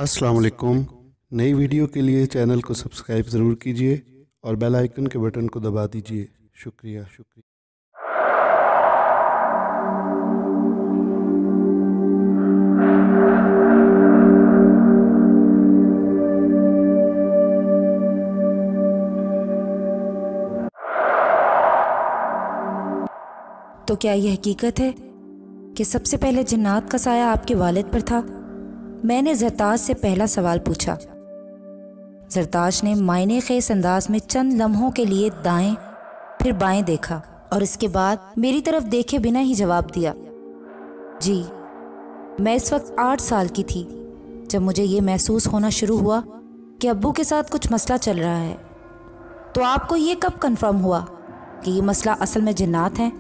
अस्सलाम वालेकुम। नई वीडियो के लिए चैनल को सब्सक्राइब ज़रूर कीजिए और बेल आइकन के बटन को दबा दीजिए। शुक्रिया। तो क्या ये हकीकत है कि सबसे पहले जिन्नात का साया आपके वालिद पर था? मैंने ज़रताश से पहला सवाल पूछा। ज़रताश ने मायने खेस अंदाज में चंद लम्हों के लिए दाएं फिर बाएं देखा और इसके बाद मेरी तरफ देखे बिना ही जवाब दिया, जी। मैं इस वक्त 8 साल की थी जब मुझे ये महसूस होना शुरू हुआ कि अब्बू के साथ कुछ मसला चल रहा है। तो आपको ये कब कन्फर्म हुआ कि ये मसला असल में जिन्नात है?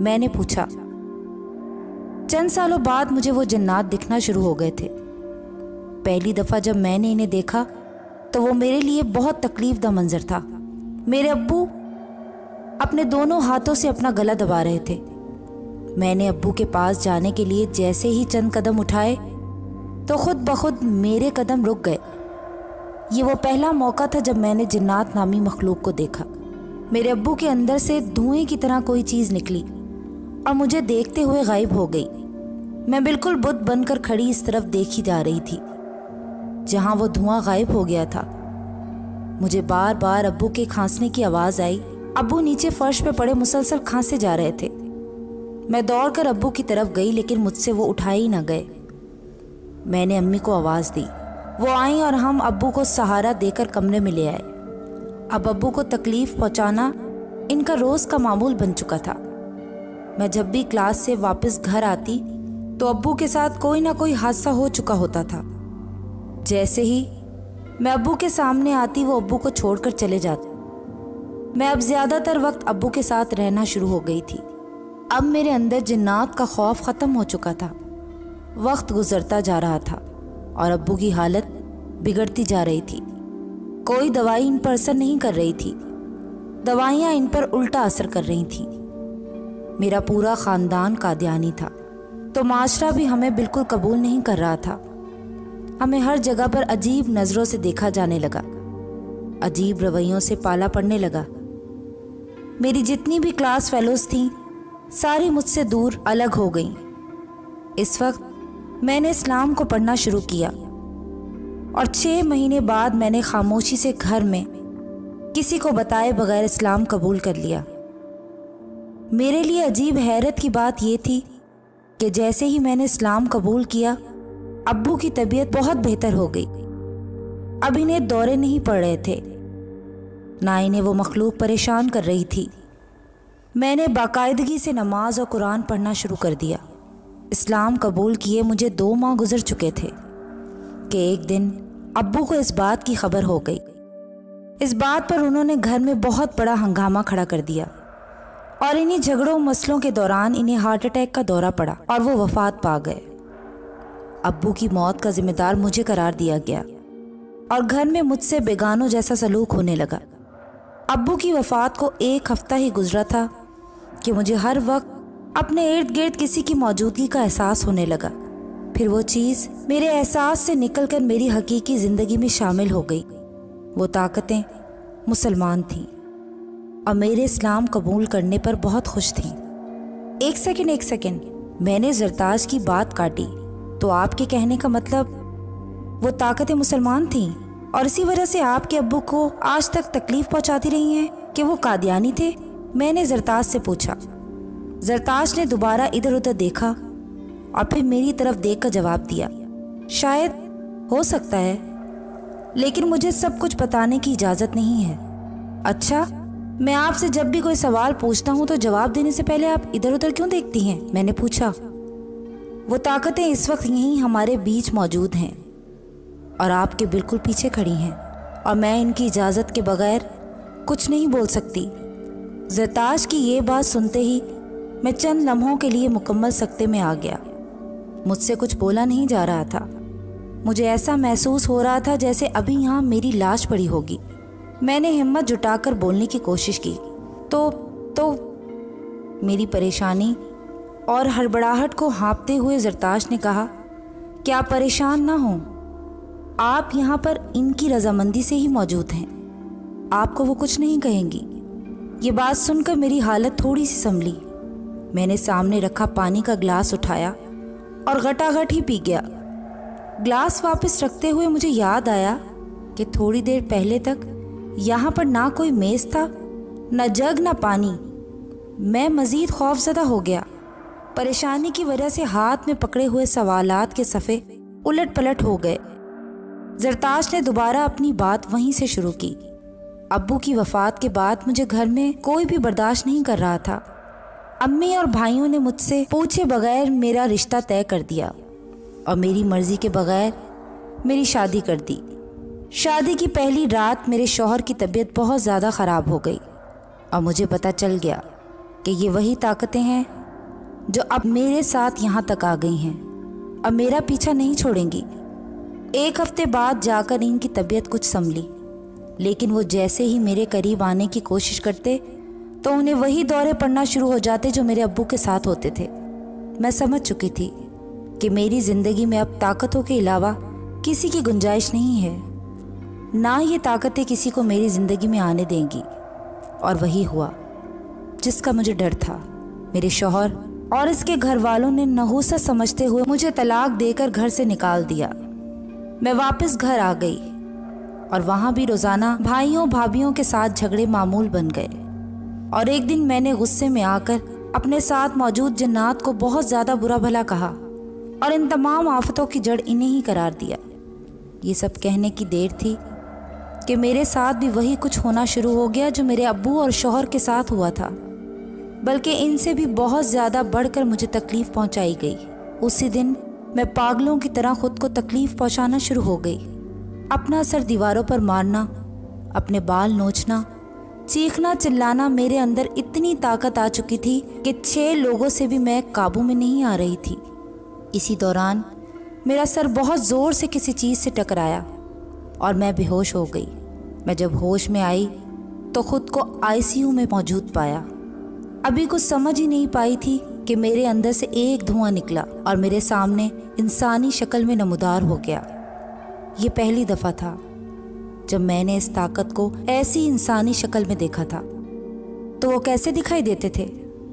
मैंने पूछा। चंद सालों बाद मुझे वो जिन्नात दिखना शुरू हो गए थे। पहली दफ़ा जब मैंने इन्हें देखा तो वो मेरे लिए बहुत तकलीफ दा मंजर था। मेरे अब्बू अपने दोनों हाथों से अपना गला दबा रहे थे। मैंने अब्बू के पास जाने के लिए जैसे ही चंद कदम उठाए तो खुद ब खुद मेरे कदम रुक गए। ये वो पहला मौका था जब मैंने जिन्नात नामी मखलूक को देखा। मेरे अब्बू के अंदर से धुएं की तरह कोई चीज़ निकली और मुझे देखते हुए गायब हो गई। मैं बिल्कुल बुत बनकर खड़ी इस तरफ देखी जा रही थी जहां वो धुआं गायब हो गया था। मुझे बार बार अब्बू के खांसने की आवाज़ आई। अब्बू नीचे फर्श पे पड़े मुसलसल खांसे जा रहे थे। मैं दौड़कर अब्बू की तरफ गई लेकिन मुझसे वो उठाए ही ना गए। मैंने अम्मी को आवाज़ दी, वो आई और हम अब्बू को सहारा देकर कमरे में ले आए। अब अब्बू को तकलीफ़ पहुंचाना इनका रोज़ का मामूल बन चुका था। मैं जब भी क्लास से वापस घर आती तो अब्बू के साथ कोई ना कोई हादसा हो चुका होता था। जैसे ही मैं अब्बू के सामने आती वो अब्बू को छोड़कर चले जाते। मैं अब ज़्यादातर वक्त अब्बू के साथ रहना शुरू हो गई थी। अब मेरे अंदर जिन्नात का खौफ ख़त्म हो चुका था। वक्त गुजरता जा रहा था और अब्बू की हालत बिगड़ती जा रही थी। कोई दवाई इन पर असर नहीं कर रही थी, दवाइयाँ इन पर उल्टा असर कर रही थी। मेरा पूरा ख़ानदान कादियानी था तो माशरा भी हमें बिल्कुल कबूल नहीं कर रहा था। हमें हर जगह पर अजीब नज़रों से देखा जाने लगा, अजीब रवैयों से पाला पड़ने लगा। मेरी जितनी भी क्लास फेलोज़ थीं सारी मुझसे दूर अलग हो गईं। इस वक्त मैंने इस्लाम को पढ़ना शुरू किया और 6 महीने बाद मैंने खामोशी से घर में किसी को बताए बगैर इस्लाम कबूल कर लिया। मेरे लिए अजीब हैरत की बात यह थी कि जैसे ही मैंने इस्लाम कबूल किया अब्बू की तबीयत बहुत बेहतर हो गई। अब इन्हें दौरे नहीं पड़ रहे थे, ना इन्हें वो मखलूक परेशान कर रही थी। मैंने बाकायदगी से नमाज और कुरान पढ़ना शुरू कर दिया। इस्लाम कबूल किए मुझे 2 माह गुजर चुके थे कि एक दिन अब्बू को इस बात की खबर हो गई। इस बात पर उन्होंने घर में बहुत बड़ा हंगामा खड़ा कर दिया और इन्हीं झगड़ों मसलों के दौरान इन्हें हार्ट अटैक का दौरा पड़ा और वो वफात पा गए। अब्बू की मौत का जिम्मेदार मुझे करार दिया गया और घर में मुझसे बेगानों जैसा सलूक होने लगा। अब्बू की वफात को 1 हफ्ता ही गुजरा था कि मुझे हर वक्त अपने इर्द गिर्द किसी की मौजूदगी का एहसास होने लगा। फिर वो चीज़ मेरे एहसास से निकलकर मेरी हकीकी ज़िंदगी में शामिल हो गई। वो ताकतें मुसलमान थीं और मेरे इस्लाम कबूल करने पर बहुत खुश थीं। एक सेकंड, मैंने ज़रताश की बात काटी। तो आपके कहने का मतलब वो ताकतें मुसलमान थीं और इसी वजह से आपके अब्बू को आज तक तकलीफ़ पहुंचाती रही हैं कि वो कादियानी थे? मैंने ज़रताश से पूछा। ज़रताश ने दोबारा इधर उधर देखा और फिर मेरी तरफ देखकर जवाब दिया, शायद, हो सकता है, लेकिन मुझे सब कुछ बताने की इजाज़त नहीं है। अच्छा, मैं आपसे जब भी कोई सवाल पूछता हूँ तो जवाब देने से पहले आप इधर उधर क्यों देखती हैं? मैंने पूछा। वो ताकतें इस वक्त यहीं हमारे बीच मौजूद हैं और आपके बिल्कुल पीछे खड़ी हैं और मैं इनकी इजाज़त के बगैर कुछ नहीं बोल सकती। ज़रताश की ये बात सुनते ही मैं चंद लम्हों के लिए मुकम्मल सकते में आ गया। मुझसे कुछ बोला नहीं जा रहा था। मुझे ऐसा महसूस हो रहा था जैसे अभी यहाँ मेरी लाश पड़ी होगी। मैंने हिम्मत जुटाकर बोलने की कोशिश की। तो मेरी परेशानी और हड़बड़ाहट को हाँपते हुए ज़रताश ने कहा, क्या परेशान ना हो, आप यहाँ पर इनकी रजामंदी से ही मौजूद हैं, आपको वो कुछ नहीं कहेंगी। ये बात सुनकर मेरी हालत थोड़ी सी संभली। मैंने सामने रखा पानी का ग्लास उठाया और गटागट ही पी गया। ग्लास वापस रखते हुए मुझे याद आया कि थोड़ी देर पहले तक यहाँ पर ना कोई मेज़ था, न जग, न पानी। मैं मज़ीद खौफज़दा हो गया। परेशानी की वजह से हाथ में पकड़े हुए सवालात के सफ़े उलट पलट हो गए। ज़रताश ने दोबारा अपनी बात वहीं से शुरू की। अब्बू की वफ़ात के बाद मुझे घर में कोई भी बर्दाश्त नहीं कर रहा था। अम्मी और भाइयों ने मुझसे पूछे बगैर मेरा रिश्ता तय कर दिया और मेरी मर्ज़ी के बगैर मेरी शादी कर दी। शादी की पहली रात मेरे शौहर की तबीयत बहुत ज़्यादा ख़राब हो गई और मुझे पता चल गया कि ये वही ताकतें हैं जो अब मेरे साथ यहाँ तक आ गई हैं, अब मेरा पीछा नहीं छोड़ेंगी। 1 हफ्ते बाद जाकर इनकी तबीयत कुछ संभली, लेकिन वो जैसे ही मेरे करीब आने की कोशिश करते तो उन्हें वही दौरे पड़ना शुरू हो जाते जो मेरे अब्बू के साथ होते थे। मैं समझ चुकी थी कि मेरी ज़िंदगी में अब ताकतों के अलावा किसी की गुंजाइश नहीं है, ना ये ताकतें किसी को मेरी ज़िंदगी में आने देंगी। और वही हुआ जिसका मुझे डर था। मेरे शौहर और इसके घर वालों ने नहूसत समझते हुए मुझे तलाक देकर घर से निकाल दिया। मैं वापस घर आ गई और वहाँ भी रोज़ाना भाइयों भाभीयों के साथ झगड़े मामूल बन गए। और एक दिन मैंने गुस्से में आकर अपने साथ मौजूद जन्नात को बहुत ज़्यादा बुरा भला कहा और इन तमाम आफतों की जड़ इन्हें ही करार दिया। ये सब कहने की देर थी कि मेरे साथ भी वही कुछ होना शुरू हो गया जो मेरे अब्बू और शौहर के साथ हुआ था, बल्कि इनसे भी बहुत ज़्यादा बढ़कर मुझे तकलीफ़ पहुंचाई गई। उसी दिन मैं पागलों की तरह ख़ुद को तकलीफ़ पहुंचाना शुरू हो गई। अपना सर दीवारों पर मारना, अपने बाल नोचना, चीखना चिल्लाना, मेरे अंदर इतनी ताकत आ चुकी थी कि 6 लोगों से भी मैं काबू में नहीं आ रही थी। इसी दौरान मेरा सर बहुत ज़ोर से किसी चीज़ से टकराया और मैं बेहोश हो गई। मैं जब होश में आई तो ख़ुद को आईसीयू में मौजूद पाया। अभी कुछ समझ ही नहीं पाई थी कि मेरे अंदर से एक धुआं निकला और मेरे सामने इंसानी शक्ल में नमूदार हो गया। ये पहली दफ़ा था जब मैंने इस ताकत को ऐसी इंसानी शक्ल में देखा था। तो वो कैसे दिखाई देते थे?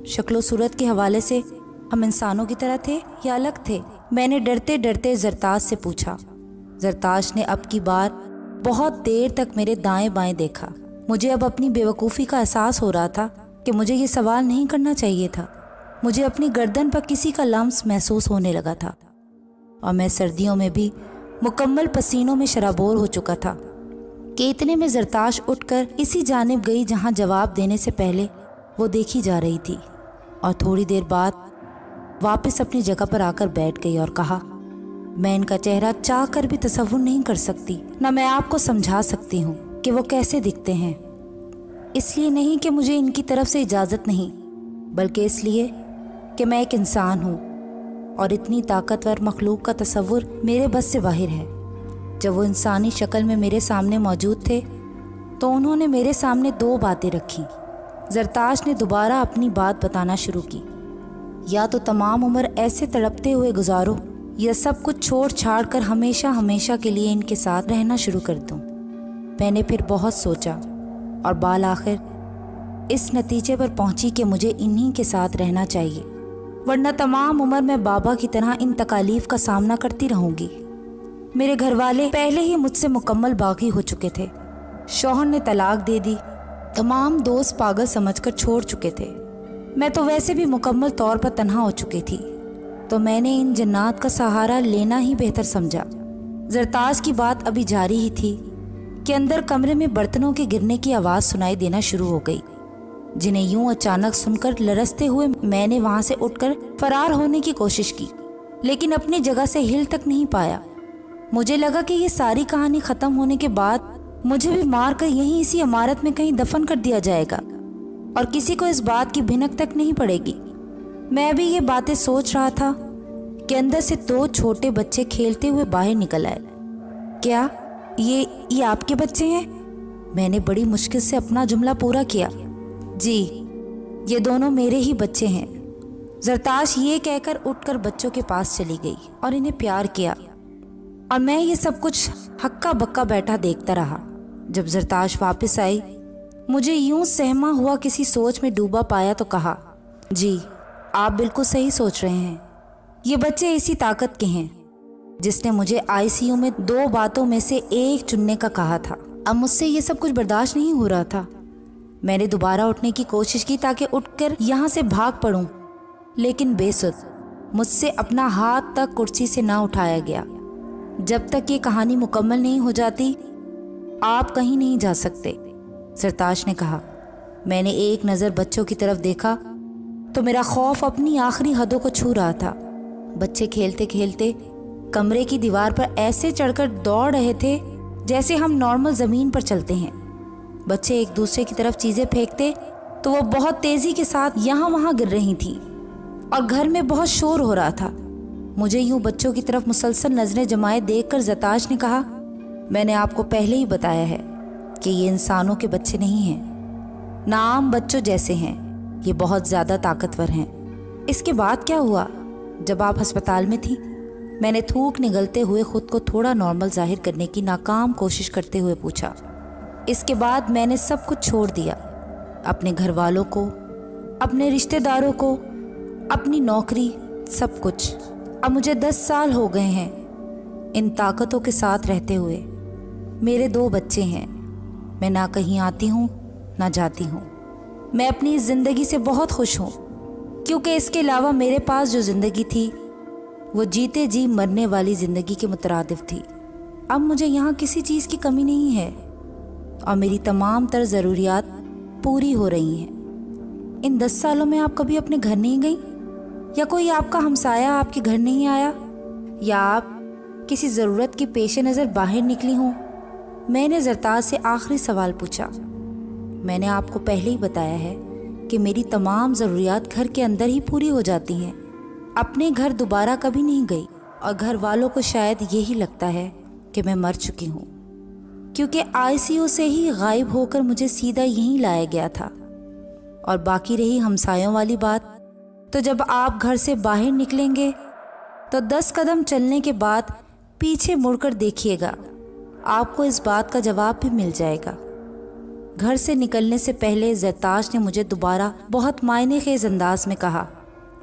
शक्लो सूरत के हवाले से हम इंसानों की तरह थे या अलग थे? मैंने डरते डरते ज़रताश से पूछा। ज़रताश ने अब की बार बहुत देर तक मेरे दाएं बाएं देखा। मुझे अब अपनी बेवकूफ़ी का एहसास हो रहा था कि मुझे ये सवाल नहीं करना चाहिए था। मुझे अपनी गर्दन पर किसी का लम्स महसूस होने लगा था और मैं सर्दियों में भी मुकम्मल पसीनों में शराबोर हो चुका था कि इतने में ज़रताश उठकर इसी जानिब गई जहाँ जवाब देने से पहले वो देखी जा रही थी और थोड़ी देर बाद वापस अपनी जगह पर आकर बैठ गई और कहा, मैं इनका चेहरा चाह कर भी तसव्वुर नहीं कर सकती, ना मैं आपको समझा सकती हूँ कि वो कैसे दिखते हैं। इसलिए नहीं कि मुझे इनकी तरफ से इजाज़त नहीं, बल्कि इसलिए कि मैं एक इंसान हूँ और इतनी ताकतवर मखलूक का तसव्वुर मेरे बस से बाहर है। जब वो इंसानी शक्ल में मेरे सामने मौजूद थे तो उन्होंने मेरे सामने 2 बातें रखीं। ज़रताश ने दोबारा अपनी बात बताना शुरू की। या तो तमाम उम्र ऐसे तड़पते हुए गुजारो या सब कुछ छोड़ छाड़ कर हमेशा हमेशा के लिए इनके साथ रहना शुरू कर दूं। मैंने फिर बहुत सोचा और बाल आखिर इस नतीजे पर पहुंची कि मुझे इन्हीं के साथ रहना चाहिए, वरना तमाम उम्र मैं बाबा की तरह इन तकालीफ का सामना करती रहूंगी। मेरे घर वाले पहले ही मुझसे मुकम्मल बागी हो चुके थे। शौहर ने तलाक दे दी, तमाम दोस्त पागल समझकर छोड़ चुके थे। मैं तो वैसे भी मुकम्मल तौर पर तन्हा हो चुकी थी, तो मैंने इन जन्नात का सहारा लेना ही बेहतर समझा। ज़रताश की बात अभी जारी ही थी कि अंदर कमरे में बर्तनों के गिरने की आवाज़ सुनाई देना शुरू हो गई, जिन्हें यूं अचानक सुनकर लरसते हुए मैंने वहाँ से उठकर फरार होने की कोशिश की, लेकिन अपनी जगह से हिल तक नहीं पाया। मुझे लगा कि ये सारी कहानी ख़त्म होने के बाद मुझे भी मार कर यहीं इसी इमारत में कहीं दफन कर दिया जाएगा और किसी को इस बात की भिनक तक नहीं पड़ेगी। मैं भी ये बातें सोच रहा था कि अंदर से 2 छोटे बच्चे खेलते हुए बाहर निकल आए। क्या ये आपके बच्चे हैं? मैंने बड़ी मुश्किल से अपना जुमला पूरा किया। जी, ये दोनों मेरे ही बच्चे हैं। ज़रताश ये कहकर उठकर बच्चों के पास चली गई और इन्हें प्यार किया, और मैं ये सब कुछ हक्का बक्का बैठा देखता रहा। जब जरताश वापस आई, मुझे यूं सहमा हुआ किसी सोच में डूबा पाया तो कहा, जी आप बिल्कुल सही सोच रहे हैं। ये बच्चे इसी ताकत के हैं जिसने मुझे आईसीयू में 2 बातों में से एक चुनने का कहा था। अब मुझसे ये सब कुछ बर्दाश्त नहीं हो रहा था। मैंने दोबारा उठने की कोशिश की ताकि उठकर यहाँ से भाग पड़ूं, लेकिन बेसुध। मुझसे अपना हाथ तक कुर्सी से ना उठाया गया। जब तक ये कहानी मुकम्मल नहीं हो जाती आप कहीं नहीं जा सकते, सरताज ने कहा। मैंने एक नज़र बच्चों की तरफ देखा तो मेरा खौफ अपनी आखिरी हदों को छू रहा था। बच्चे खेलते खेलते कमरे की दीवार पर ऐसे चढ़कर दौड़ रहे थे जैसे हम नॉर्मल ज़मीन पर चलते हैं। बच्चे एक दूसरे की तरफ चीज़ें फेंकते तो वो बहुत तेज़ी के साथ यहाँ वहाँ गिर रही थी और घर में बहुत शोर हो रहा था। मुझे यूँ बच्चों की तरफ मुसलसल नज़रें जमाए देखकर जरताश ने कहा, मैंने आपको पहले ही बताया है कि ये इंसानों के बच्चे नहीं हैं, ना आम बच्चों जैसे हैं, ये बहुत ज़्यादा ताकतवर हैं। इसके बाद क्या हुआ? जब आप अस्पताल में थी, मैंने थूक निगलते हुए खुद को थोड़ा नॉर्मल जाहिर करने की नाकाम कोशिश करते हुए पूछा। इसके बाद मैंने सब कुछ छोड़ दिया, अपने घर वालों को, अपने रिश्तेदारों को, अपनी नौकरी, सब कुछ। अब मुझे 10 साल हो गए हैं इन ताकतों के साथ रहते हुए। मेरे 2 बच्चे हैं। मैं ना कहीं आती हूँ ना जाती हूँ। मैं अपनी इस ज़िंदगी से बहुत खुश हूँ, क्योंकि इसके अलावा मेरे पास जो ज़िंदगी थी वो जीते जी मरने वाली ज़िंदगी के मुतरादिफ थी। अब मुझे यहाँ किसी चीज़ की कमी नहीं है और मेरी तमाम तर ज़रूरियात पूरी हो रही हैं। इन 10 सालों में आप कभी अपने घर नहीं गई, या कोई आपका हमसाया आपके घर नहीं आया, या आप किसी ज़रूरत के पेश नज़र बाहर निकली हों? मैंने जरताज से आखिरी सवाल पूछा। मैंने आपको पहले ही बताया है कि मेरी तमाम ज़रूरियात घर के अंदर ही पूरी हो जाती हैं। अपने घर दोबारा कभी नहीं गई और घर वालों को शायद यही लगता है कि मैं मर चुकी हूँ, क्योंकि आईसीयू से ही गायब होकर मुझे सीधा यहीं लाया गया था। और बाकी रही हमसायों वाली बात, तो जब आप घर से बाहर निकलेंगे तो 10 कदम चलने के बाद पीछे मुड़कर देखिएगा, आपको इस बात का जवाब भी मिल जाएगा। घर से निकलने से पहले जरताश ने मुझे दोबारा बहुत मायनेखेज अंदाज में कहा,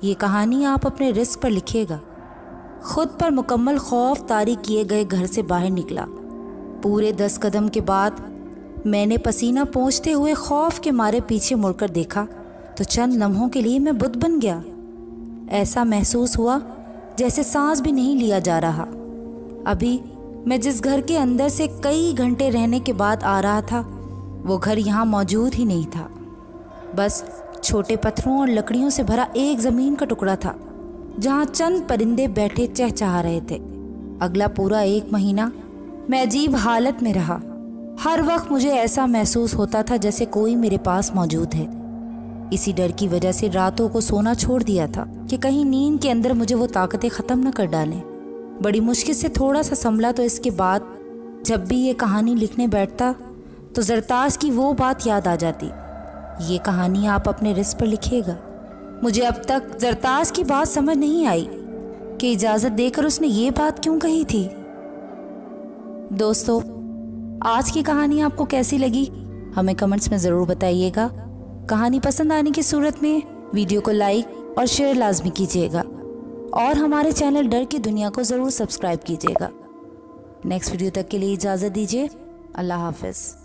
ये कहानी आप अपने रिस्क पर लिखिएगा। खुद पर मुकम्मल खौफ तारी किए गए घर से बाहर निकला। पूरे 10 कदम के बाद मैंने पसीना पोंछते हुए खौफ के मारे पीछे मुड़कर देखा तो चंद लम्हों के लिए मैं बुत बन गया। ऐसा महसूस हुआ जैसे सांस भी नहीं लिया जा रहा। अभी मैं जिस घर के अंदर से कई घंटे रहने के बाद आ रहा था, वो घर यहाँ मौजूद ही नहीं था। बस छोटे पत्थरों और लकड़ियों से भरा एक ज़मीन का टुकड़ा था जहाँ चंद परिंदे बैठे चहचहा रहे थे। अगला पूरा 1 महीना मैं अजीब हालत में रहा। हर वक्त मुझे ऐसा महसूस होता था जैसे कोई मेरे पास मौजूद है। इसी डर की वजह से रातों को सोना छोड़ दिया था कि कहीं नींद के अंदर मुझे वो ताकतें ख़त्म न कर डालें। बड़ी मुश्किल से थोड़ा सा संभला तो इसके बाद जब भी ये कहानी लिखने बैठता तो जरताज की वो बात याद आ जाती, ये कहानी आप अपने रिस्क पर लिखिएगा। मुझे अब तक जरताज की बात समझ नहीं आई कि इजाज़त देकर उसने ये बात क्यों कही थी। दोस्तों, आज की कहानी आपको कैसी लगी हमें कमेंट्स में ज़रूर बताइएगा। कहानी पसंद आने की सूरत में वीडियो को लाइक और शेयर लाजमी कीजिएगा और हमारे चैनल डर की दुनिया को ज़रूर सब्सक्राइब कीजिएगा। नेक्स्ट वीडियो तक के लिए इजाज़त दीजिए। अल्लाह हाफ़िज़।